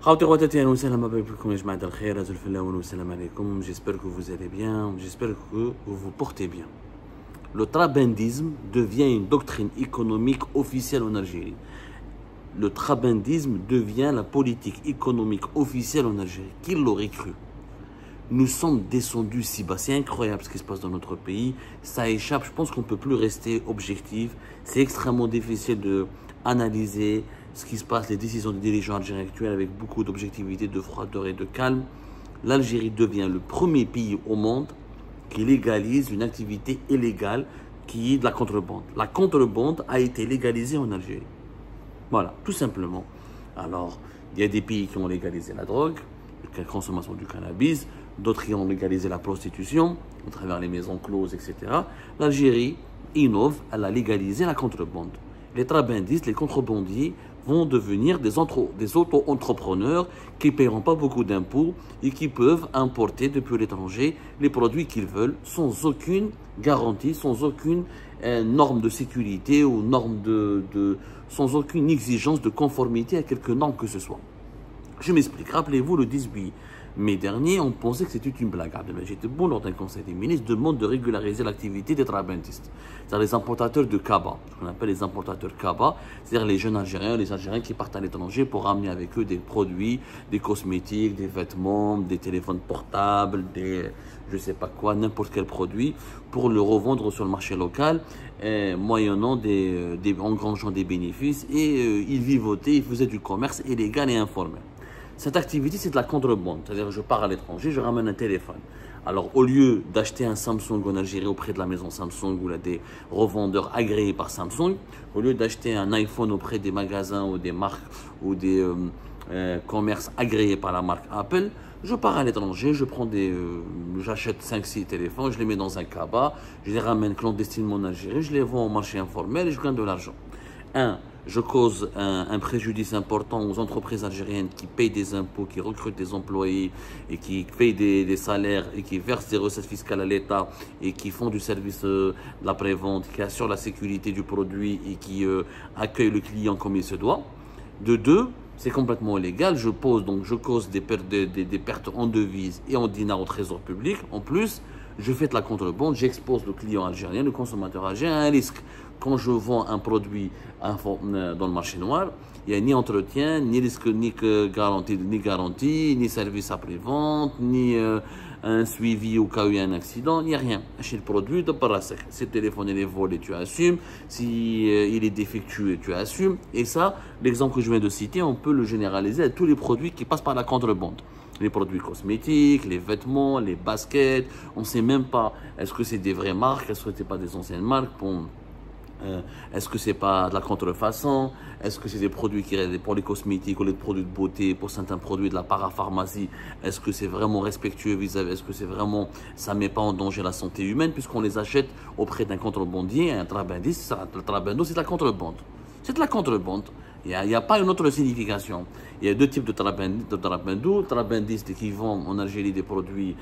خاوتي خواتاتي اهلا وسهلا مرحبا بكم يا جماعه الخير ازول في الله والسلام عليكم. J'espère que vous allez bien, j'espère que vous vous portez bien. Le trabendisme devient une doctrine économique officielle en Algérie. Le trabendisme devient la politique économique officielle en Algérie. Qui l'aurait cru? Nous sommes descendus si bas. C'est incroyable ce qui se passe dans notre pays. Ça échappe. Je pense qu'on ne peut plus rester objectif. C'est extrêmement difficile d'analyser ce qui se passe, les décisions des dirigeants algériens actuels avec beaucoup d'objectivité, de froideur et de calme. L'Algérie devient le premier pays au monde qui légalise une activité illégale qui est de la contrebande. La contrebande a été légalisée en Algérie. Voilà, tout simplement. Alors, il y a des pays qui ont légalisé la drogue, la consommation du cannabis, d'autres qui ont légalisé la prostitution, à travers les maisons closes, etc. L'Algérie innove, elle a légalisé la contrebande. Les trabandistes, les contrebandiers vont devenir des auto-entrepreneurs qui ne paieront pas beaucoup d'impôts et qui peuvent importer depuis l'étranger les produits qu'ils veulent sans aucune garantie, sans aucune norme de sécurité ou sans aucune exigence de conformité à quelque norme que ce soit. Je m'explique. Rappelez-vous, le 18 mai dernier, on pensait que c'était une blague. Abdelmajid Tebboune, lors d'un conseil des ministres, demande de régulariser l'activité des trabandistes. C'est-à-dire les importateurs de Kaba, ce qu'on appelle les importateurs Kaba, c'est-à-dire les jeunes Algériens, les Algériens qui partent à l'étranger pour ramener avec eux des produits, des cosmétiques, des vêtements, des téléphones portables, des je sais pas quoi, n'importe quel produit, pour le revendre sur le marché local, moyennant engrangeant des bénéfices, et ils vivotaient, ils faisaient du commerce illégal et informel. Cette activité, c'est de la contrebande. C'est-à-dire, je pars à l'étranger, je ramène un téléphone. Alors, au lieu d'acheter un Samsung en Algérie auprès de la maison Samsung ou là, des revendeurs agréés par Samsung, au lieu d'acheter un iPhone auprès des magasins ou des marques ou des commerces agréés par la marque Apple, je pars à l'étranger, j'achète 5-6 téléphones, je les mets dans un cabas, je les ramène clandestinement en Algérie, je les vends au marché informel et je gagne de l'argent. Je cause un préjudice important aux entreprises algériennes qui payent des impôts, qui recrutent des employés et qui payent des salaires et qui versent des recettes fiscales à l'État et qui font du service de la prévente, qui assurent la sécurité du produit et qui accueillent le client comme il se doit. De deux, c'est complètement illégal. Je cause des pertes en devises et en dinars au trésor public. En plus, je fais de la contrebande, j'expose le client algérien, le consommateur algérien à un risque. Quand je vends un produit dans le marché noir, il n'y a ni entretien, ni risque, ni garantie, ni service après-vente, ni un suivi au cas où il y a un accident, il n'y a rien. Acheter le produit de Barasek. Si le téléphone est volé, tu assumes. Si il est défectueux, tu assumes. Et ça, l'exemple que je viens de citer, on peut le généraliser à tous les produits qui passent par la contrebande. Les produits cosmétiques, les vêtements, les baskets. On ne sait même pas, est-ce que c'est des vraies marques, est-ce que ce n'est pas des anciennes marques. Est-ce que c'est pas de la contrefaçon? Est-ce que c'est des produits pour les cosmétiques ou les produits de beauté, pour certains produits de la parapharmacie? Est-ce que c'est vraiment respectueux vis-à-vis? Est-ce que c'est vraiment, ça met pas en danger la santé humaine puisqu'on les achète auprès d'un contrebandier, un trabandiste? Le trabando, c'est de la contrebande. C'est de la contrebande. Il n'y a pas une autre signification. Il y a deux types de trabandistes qui vendent en Algérie des produits,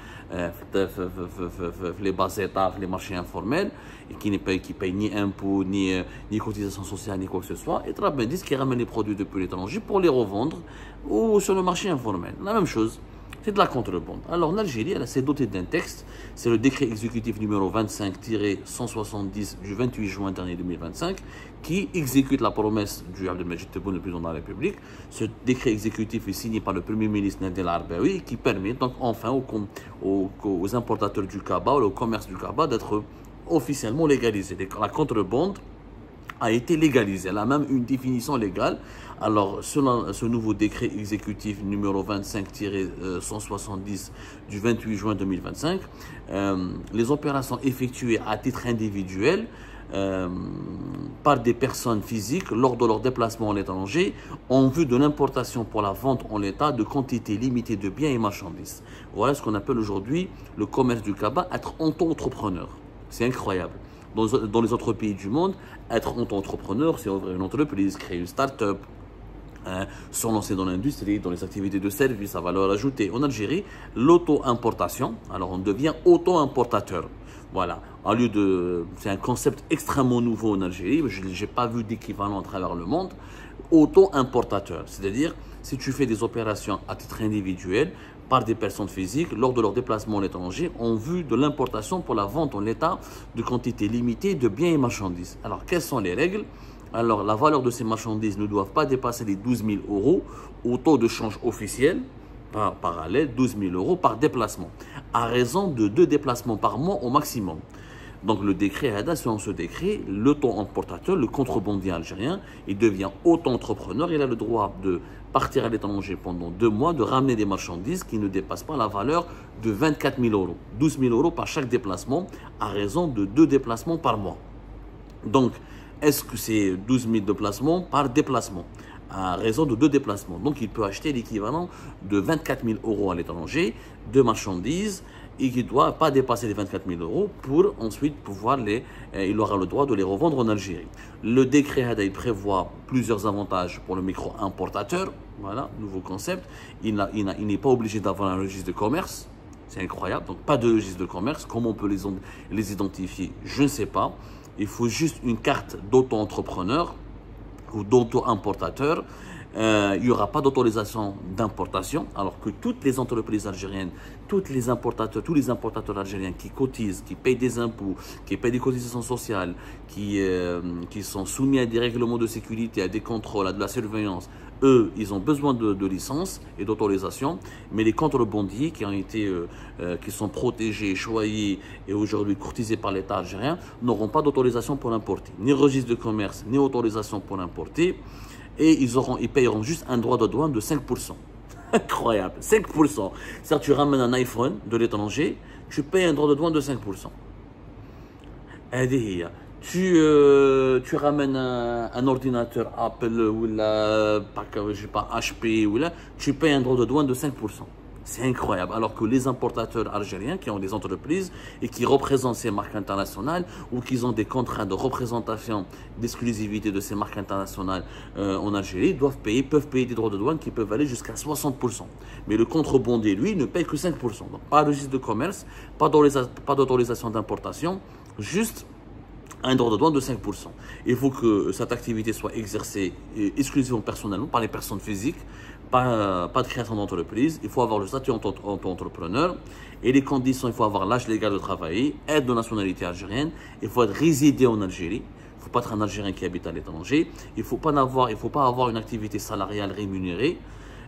les bas états, les marchés informels, et qui ne payent ni impôts, ni cotisations sociales, ni quoi que ce soit. Et trabandistes qui ramènent les produits depuis l'étranger pour les revendre ou sur le marché informel. La même chose. C'est de la contrebande. Alors l'Algérie, elle s'est dotée d'un texte, c'est le décret exécutif numéro 25-170 du 28 juin dernier 2025, qui exécute la promesse du Abdelmajid Tebboune, le président de la République. Ce décret exécutif est signé par le Premier ministre Nadel Arbaoui, qui permet donc enfin aux importateurs du Kaba, au commerce du Kaba, d'être officiellement légalisés. La contrebande a été légalisée. Elle a même une définition légale. Alors, selon ce nouveau décret exécutif numéro 25-170 du 28 juin 2025, les opérations effectuées à titre individuel par des personnes physiques lors de leur déplacement à l'étranger en vue de l'importation pour la vente en l'état de quantités limitées de biens et marchandises. Voilà ce qu'on appelle aujourd'hui le commerce du Kaba, être auto-entrepreneur. C'est incroyable. Dans les autres pays du monde, être auto-entrepreneur, c'est ouvrir une entreprise, créer une start-up, se lancer dans l'industrie, dans les activités de service à valeur ajoutée. En Algérie, l'auto-importation, alors on devient auto-importateur. Voilà, c'est un concept extrêmement nouveau en Algérie, je n'ai pas vu d'équivalent à travers le monde. Auto-importateur, c'est-à-dire si tu fais des opérations à titre individuel par des personnes physiques lors de leur déplacement à l'étranger en vue de l'importation pour la vente en état de quantité limitée de biens et marchandises. Alors, quelles sont les règles? Alors, la valeur de ces marchandises ne doit pas dépasser les 12 000 euros au taux de change officiel parallèle, 12 000 euros par déplacement, à raison de 2 déplacements par mois au maximum. Donc le décret, selon ce décret, l'auto-importateur, le contrebandier algérien, il devient auto-entrepreneur, il a le droit de partir à l'étranger pendant 2 mois, de ramener des marchandises qui ne dépassent pas la valeur de 24 000 euros, 12 000 euros par chaque déplacement, à raison de 2 déplacements par mois. Donc, est-ce que c'est 12 000 déplacements par déplacement? À raison de 2 déplacements. Donc, il peut acheter l'équivalent de 24 000 euros à l'étranger de marchandises et qui ne doit pas dépasser les 24 000 euros pour ensuite pouvoir il aura le droit de les revendre en Algérie. Le décret il prévoit plusieurs avantages pour le micro-importateur. Voilà, nouveau concept. Il n'est pas obligé d'avoir un registre de commerce. C'est incroyable. Donc, pas de registre de commerce. Comment on peut les identifier? Je ne sais pas. Il faut juste une carte d'auto-entrepreneur ou d'auto-importateur. Il n'y aura pas d'autorisation d'importation, alors que toutes les entreprises algériennes, tous les importateurs algériens qui cotisent, qui payent des impôts, qui payent des cotisations sociales, qui sont soumis à des règlements de sécurité, à des contrôles, à de la surveillance, eux, ils ont besoin de licences et d'autorisation, mais les contrebandiers qui sont protégés, choyés et aujourd'hui courtisés par l'État algérien n'auront pas d'autorisation pour l'importer, ni registre de commerce, ni autorisation pour l'importer, et ils payeront juste un droit de douane de 5%. Incroyable, 5%. C'est-à-dire tu ramènes un iPhone de l'étranger, tu payes un droit de douane de 5%. Tu ramènes un ordinateur Apple ou HP, tu payes un droit de douane de 5%. C'est incroyable. Alors que les importateurs algériens qui ont des entreprises et qui représentent ces marques internationales ou qui ont des contrats de représentation d'exclusivité de ces marques internationales en Algérie peuvent payer des droits de douane qui peuvent aller jusqu'à 60%. Mais le contrebandier, lui, ne paye que 5%. Donc, pas de registre de commerce, pas d'autorisation d'importation, juste un droit de douane de 5%. Il faut que cette activité soit exercée exclusivement personnellement par les personnes physiques, pas de création d'entreprise. Il faut avoir le statut auto-entrepreneur et les conditions, il faut avoir l'âge légal de travailler, être de nationalité algérienne, il faut être résidé en Algérie. Il ne faut pas être un Algérien qui habite à l'étranger. Il ne faut pas avoir une activité salariale rémunérée.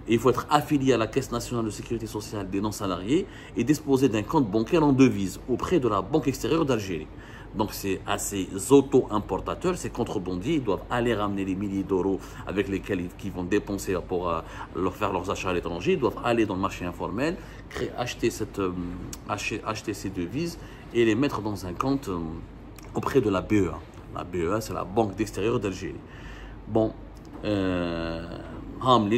Et il faut être affilié à la Caisse nationale de sécurité sociale des non-salariés et disposer d'un compte bancaire en devise auprès de la Banque extérieure d'Algérie. Donc, c'est à ces auto-importateurs, ces contrebandiers, ils doivent aller ramener les milliers d'euros avec lesquels ils vont dépenser pour leur faire leurs achats à l'étranger. Ils doivent aller dans le marché informel, acheter ces devises et les mettre dans un compte auprès de la BEA. La BEA, c'est la Banque d'extérieur d'Algérie. Bon,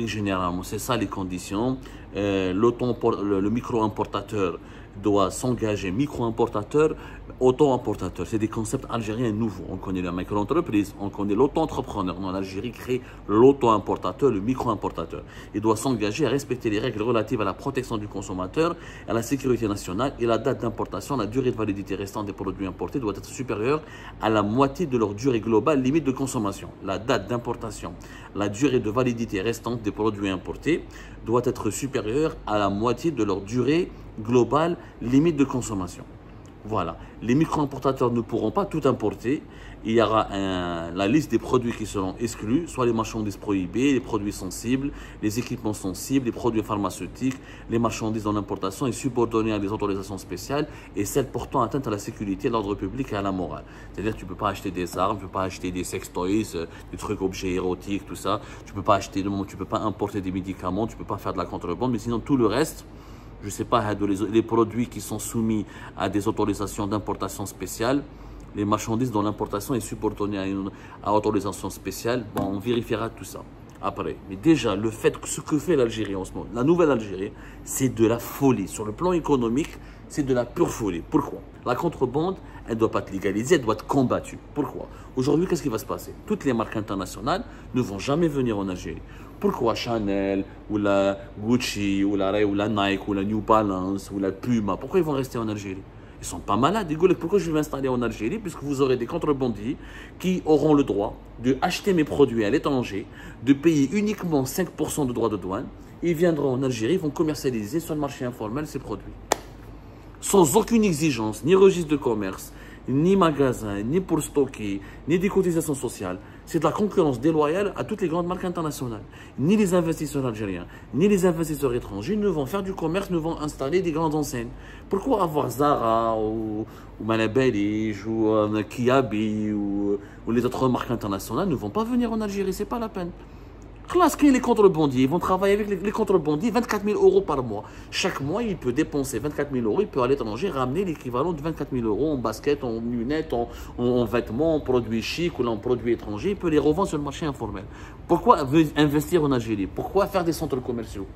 généralement, c'est ça les conditions. Le micro-importateur doit s'engager, micro-importateur, auto-importateur. C'est des concepts algériens nouveaux. On connaît la micro-entreprise, on connaît l'auto-entrepreneur. En Algérie, crée l'auto-importateur, le micro-importateur. Il doit s'engager à respecter les règles relatives à la protection du consommateur, à la sécurité nationale et la date d'importation. La durée de validité restante des produits importés doit être supérieure à la moitié de leur durée globale limite de consommation. La date d'importation, la durée de validité restante des produits importés doit être supérieure à la moitié de leur durée globale limite de consommation. Voilà. Les micro-importateurs ne pourront pas tout importer. Il y aura la liste des produits qui seront exclus, soit les marchandises prohibées, les produits sensibles, les équipements sensibles, les produits pharmaceutiques, les marchandises dans l'importation et subordonnées à des autorisations spéciales et celles portant atteinte à la sécurité, à l'ordre public et à la morale. C'est-à-dire que tu ne peux pas acheter des armes, tu ne peux pas acheter des sextoys, des trucs objets érotiques, tout ça. Tu ne peux pas tu peux pas importer des médicaments, tu ne peux pas faire de la contrebande, mais sinon tout le reste, je ne sais pas, les produits qui sont soumis à des autorisations d'importation spéciales, les marchandises dont l'importation est subordonnée à autorisation spéciale, bon, on vérifiera tout ça après. Mais déjà, le fait que ce que fait l'Algérie en ce moment, la nouvelle Algérie, c'est de la folie. Sur le plan économique, c'est de la pure folie. Pourquoi? La contrebande, elle ne doit pas être légalisée, elle doit être combattue. Pourquoi? Aujourd'hui, qu'est-ce qui va se passer? Toutes les marques internationales ne vont jamais venir en Algérie. Pourquoi Chanel, ou la Gucci, ou la Nike, ou la New Balance, ou la Puma, pourquoi ils vont rester en Algérie? Ils sont pas malades. Ils disent pourquoi je vais m'installer en Algérie, puisque vous aurez des contrebandiers qui auront le droit d'acheter mes produits à l'étranger, de payer uniquement 5% de droits de douane. Ils viendront en Algérie, ils vont commercialiser sur le marché informel ces produits. Sans aucune exigence, ni registre de commerce, ni magasin, ni pour stocker, ni des cotisations sociales. C'est de la concurrence déloyale à toutes les grandes marques internationales. Ni les investisseurs algériens, ni les investisseurs étrangers ne vont faire du commerce, ne vont installer des grandes enseignes. Pourquoi avoir Zara ou Malabelij ou Kiabi ou les autres marques internationales ne vont pas venir en Algérie? C'est pas la peine. Classe, qui les contrebandiers? Ils vont travailler avec les contrebandiers 24 000 euros par mois. Chaque mois, il peut dépenser 24 000 euros. Il peut aller à l'étranger ramener l'équivalent de 24 000 euros en basket, en lunettes, en vêtements, en produits chics ou en produits étrangers. Il peut les revendre sur le marché informel. Pourquoi investir en Algérie? Pourquoi faire des centres commerciaux?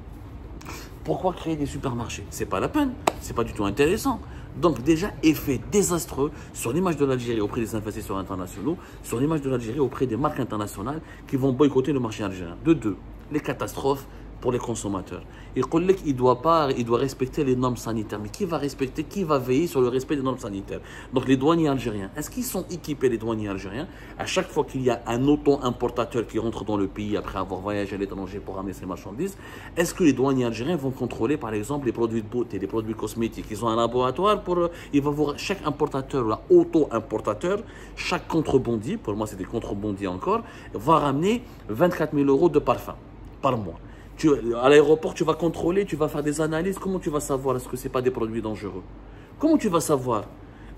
Pourquoi créer des supermarchés? C'est pas la peine. C'est pas du tout intéressant. Donc déjà, effet désastreux sur l'image de l'Algérie auprès des investisseurs internationaux, sur l'image de l'Algérie auprès des marques internationales qui vont boycotter le marché algérien. De deux, les catastrophes pour les consommateurs. Il doit respecter les normes sanitaires. Mais qui va respecter, qui va veiller sur le respect des normes sanitaires? Donc les douaniers algériens, est-ce qu'ils sont équipés, les douaniers algériens, à chaque fois qu'il y a un auto-importateur qui rentre dans le pays après avoir voyagé à l'étranger pour ramener ses marchandises, est-ce que les douaniers algériens vont contrôler par exemple les produits de beauté, les produits cosmétiques? Ils ont un laboratoire pour... chaque importateur ou auto-importateur, chaque contrebandier, pour moi c'est des contrebandiers encore, va ramener 24 000 euros de parfum par mois. À l'aéroport, tu vas contrôler, tu vas faire des analyses. Comment tu vas savoir est-ce que ce n'est pas des produits dangereux? Comment tu vas savoir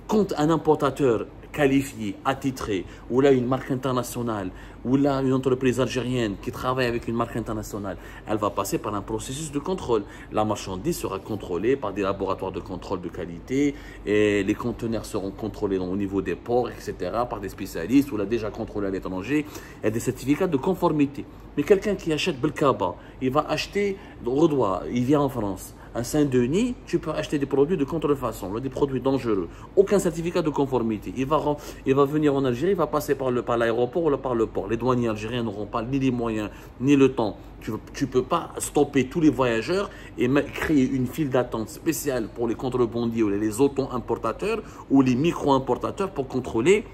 quand un importateur qualifié, attitré, ou là une marque internationale, ou là une entreprise algérienne qui travaille avec une marque internationale, elle va passer par un processus de contrôle. La marchandise sera contrôlée par des laboratoires de contrôle de qualité, et les conteneurs seront contrôlés au niveau des ports, etc., par des spécialistes, ou là déjà contrôlés à l'étranger. Il y a des certificats de conformité. Mais quelqu'un qui achète Belkaba, il va acheter Rodois, il vient en France. À Saint-Denis, tu peux acheter des produits de contrefaçon, des produits dangereux. Aucun certificat de conformité. Il va venir en Algérie, il va passer par l'aéroport ou par le port. Les douaniers algériens n'auront pas ni les moyens, ni le temps. Tu ne peux pas stopper tous les voyageurs et créer une file d'attente spéciale pour les contrebandiers ou les auto-importateurs ou les micro-importateurs pour contrôler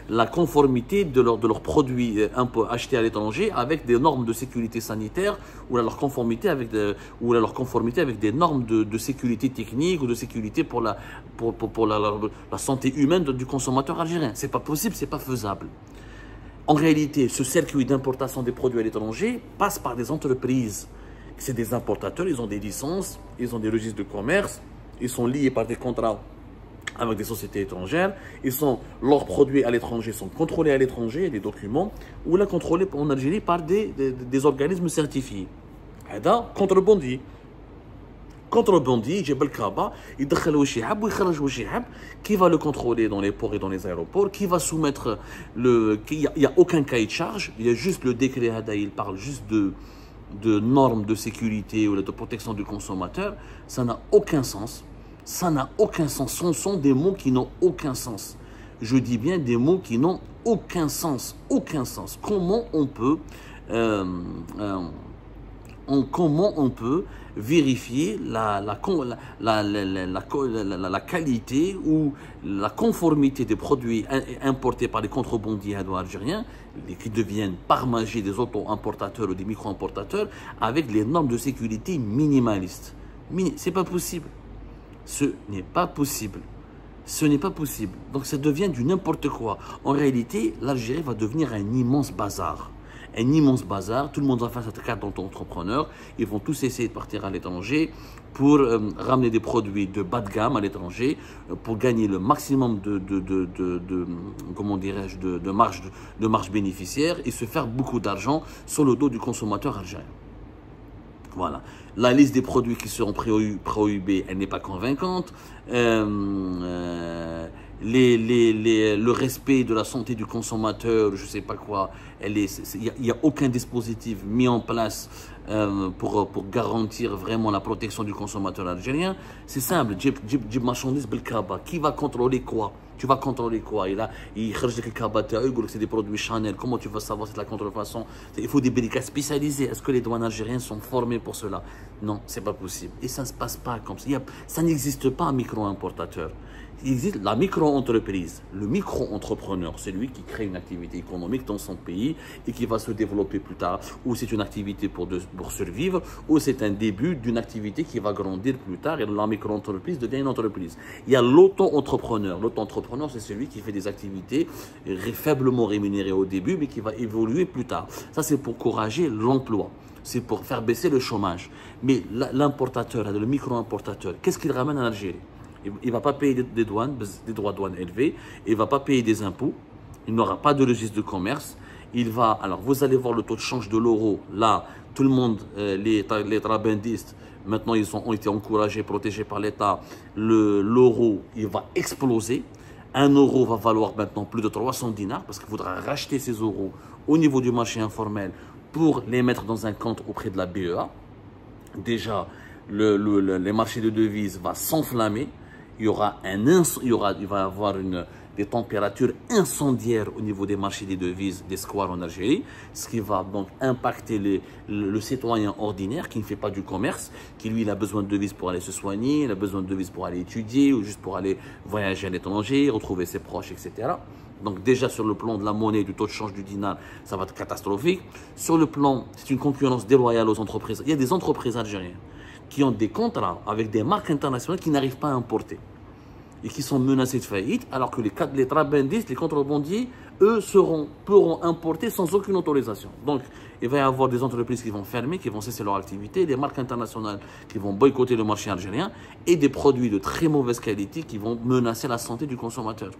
la conformité de leurs produits achetés à l'étranger avec des normes de sécurité sanitaire ou leur conformité avec des normes de sécurité technique ou de sécurité pour la santé humaine du consommateur algérien. C'est pas possible, c'est pas faisable. En réalité, ce circuit d'importation des produits à l'étranger passe par des entreprises. C'est des importateurs, ils ont des licences, ils ont des registres de commerce, ils sont liés par des contrats avec des sociétés étrangères, leurs produits à l'étranger sont contrôlés à l'étranger, des documents, ou là contrôlés en Algérie par des organismes certifiés. هذا contrebandier. Contrebandier, Jebel Kaba, il دخل واش يحب ويخرج واش يحب, qui va le contrôler dans les ports et dans les aéroports, qui va soumettre il n'y a aucun cahier de charge, il y a juste le décret Hada, il parle juste de normes de sécurité ou de protection du consommateur. Ça n'a aucun sens. Ça n'a aucun sens. Ce sont des mots qui n'ont aucun sens. Je dis bien des mots qui n'ont aucun sens. Aucun sens. Comment on peut vérifier la qualité ou la conformité des produits importés par les contrebandiers algériens qui deviennent par magie des auto-importateurs ou des micro-importateurs avec les normes de sécurité minimalistes? C'est pas possible. Ce n'est pas possible. Ce n'est pas possible. Donc ça devient du n'importe quoi. En réalité, l'Algérie va devenir un immense bazar. Un immense bazar. Tout le monde va faire cette carte d'entrepreneur. Ils vont tous essayer de partir à l'étranger pour ramener des produits de bas de gamme à l'étranger, pour gagner le maximum comment dirais-je, de marge bénéficiaire et se faire beaucoup d'argent sur le dos du consommateur algérien. Voilà. La liste des produits qui seront prohibés, elle n'est pas convaincante. Le respect de la santé du consommateur, je ne sais pas quoi, il n'y a aucun dispositif mis en place pour garantir vraiment la protection du consommateur algérien. C'est simple, Jib marchandise Belkaba, qui va contrôler quoi? Tu vas contrôler quoi? Il cherche des cabata, c'est des produits Chanel. Comment tu vas savoir si c'est de la contrefaçon? Il faut des brigades spécialisées. Est-ce que les douanes algériennes sont formées pour cela? Non, c'est pas possible. Et ça ne se passe pas comme ça. Ça n'existe pas un micro-importateur. Il existe la micro-entreprise, le micro-entrepreneur, c'est lui qui crée une activité économique dans son pays et qui va se développer plus tard. Ou c'est une activité pour survivre, ou c'est un début d'une activité qui va grandir plus tard et la micro-entreprise devient une entreprise. Il y a l'auto-entrepreneur. L'auto-entrepreneur, c'est celui qui fait des activités faiblement rémunérées au début, mais qui va évoluer plus tard. Ça, c'est pour encourager l'emploi. C'est pour faire baisser le chômage. Mais l'importateur, le micro-importateur, qu'est-ce qu'il ramène en Algérie? Il ne va pas payer des douanes, des droits de douane élevés, il ne va pas payer des impôts, il n'aura pas de registre de commerce. Alors vous allez voir le taux de change de l'euro. Là, tout le monde, les trabendistes, maintenant ils ont été encouragés, protégés par l'État. L'euro, il va exploser. 1 euro va valoir maintenant plus de 300 dinars parce qu'il faudra racheter ces euros au niveau du marché informel pour les mettre dans un compte auprès de la BEA. Déjà, les marchés de devises vont s'enflammer. Il va y avoir des températures incendiaires au niveau des marchés des devises, des squares en Algérie, ce qui va donc impacter le citoyen ordinaire qui ne fait pas du commerce, qui lui il a besoin de devises pour aller se soigner, il a besoin de devises pour aller étudier ou juste pour aller voyager à l'étranger, retrouver ses proches, etc. Donc déjà sur le plan de la monnaie, du taux de change du dinar, ça va être catastrophique. Sur le plan, c'est une concurrence déloyale aux entreprises. Il y a des entreprises algériennes qui ont des contrats avec des marques internationales qui n'arrivent pas à importer et qui sont menacées de faillite, alors que les trabendistes, les contrebandiers, eux, pourront importer sans aucune autorisation. Donc, il va y avoir des entreprises qui vont fermer, qui vont cesser leur activité, des marques internationales qui vont boycotter le marché algérien et des produits de très mauvaise qualité qui vont menacer la santé du consommateur.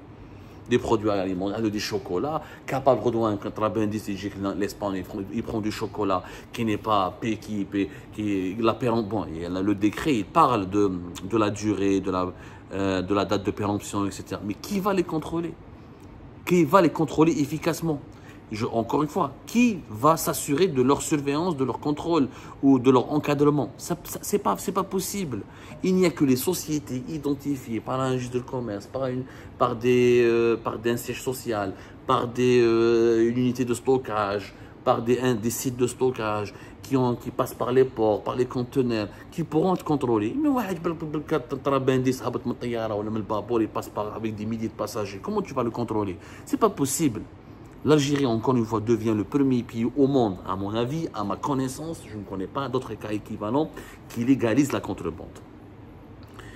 Des produits alimentaires, des chocolats, capable de redouer un trabendiste, l'Espagne, il prend du chocolat qui n'est pas bon, le décret, il parle de la durée, de la date de péremption, etc. Mais qui va les contrôler? Qui va les contrôler efficacement? Encore une fois, qui va s'assurer de leur surveillance, de leur contrôle ou de leur encadrement? C'est pas possible. Il n'y a que les sociétés identifiées par un registre de commerce, par un siège social, par une unité de stockage, par des sites de stockage qui passent par les ports, par les conteneurs, qui pourront être contrôlés. Mais il passe avec des milliers de passagers. Comment tu vas le contrôler? C'est pas possible. L'Algérie, encore une fois, devient le premier pays au monde, à mon avis, à ma connaissance, je ne connais pas d'autres cas équivalents, qui légalise la contrebande.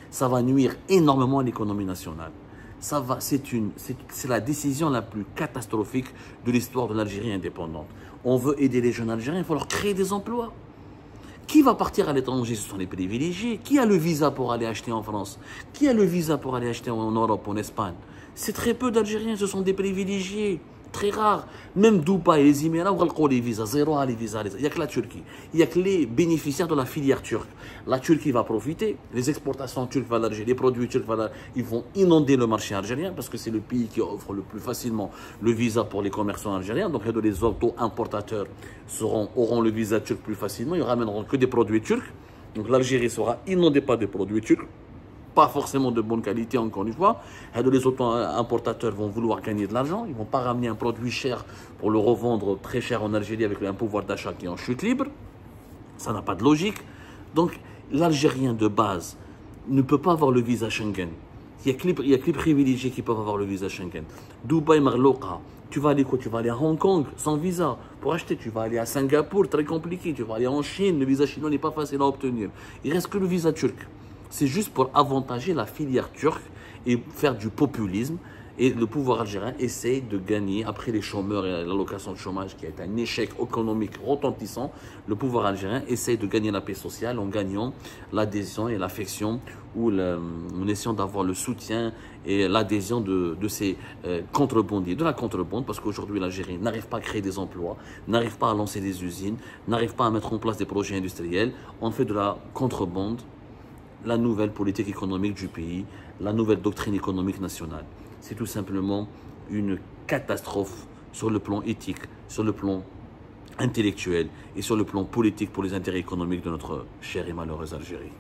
Ça va nuire énormément à l'économie nationale. C'est la décision la plus catastrophique de l'histoire de l'Algérie indépendante. On veut aider les jeunes Algériens, il faut leur créer des emplois. Qui va partir à l'étranger? Ce sont les privilégiés. Qui a le visa pour aller acheter en France? Qui a le visa pour aller acheter en Europe, en Espagne? C'est très peu d'Algériens, ce sont des privilégiés. Très rare. Même Dubaï et les Émirats, on les visas, zéro les visas. Il n'y a que la Turquie. Il n'y a que les bénéficiaires de la filière turque. La Turquie va profiter. Les exportations turques vers l'Algérie, les produits turcs ils vont inonder le marché algérien parce que c'est le pays qui offre le plus facilement le visa pour les commerçants algériens. Donc, les auto-importateurs auront le visa turc plus facilement. Ils ne ramèneront que des produits turcs. Donc, l'Algérie sera inondée par des produits turcs. Pas forcément de bonne qualité, encore une fois. Les auto-importateurs vont vouloir gagner de l'argent. Ils ne vont pas ramener un produit cher pour le revendre très cher en Algérie avec un pouvoir d'achat qui est en chute libre. Ça n'a pas de logique. Donc, l'Algérien de base ne peut pas avoir le visa Schengen. Il n'y a que les privilégiés qui peuvent avoir le visa Schengen. Dubaï, Marloka, tu vas aller quoi? Tu vas aller à Hong Kong sans visa pour acheter. Tu vas aller à Singapour, très compliqué. Tu vas aller en Chine, le visa chinois n'est pas facile à obtenir. Il reste que le visa turc. C'est juste pour avantager la filière turque et faire du populisme. Et le pouvoir algérien essaye de gagner, après les chômeurs et l'allocation de chômage qui est un échec économique retentissant, le pouvoir algérien essaye de gagner la paix sociale en gagnant l'adhésion et l'affection ou en essayant d'avoir le soutien et l'adhésion de ces contrebandiers, de la contrebande, parce qu'aujourd'hui l'Algérie n'arrive pas à créer des emplois, n'arrive pas à lancer des usines, n'arrive pas à mettre en place des projets industriels. On fait de la contrebande. La nouvelle politique économique du pays, la nouvelle doctrine économique nationale. C'est tout simplement une catastrophe sur le plan éthique, sur le plan intellectuel et sur le plan politique pour les intérêts économiques de notre chère et malheureuse Algérie.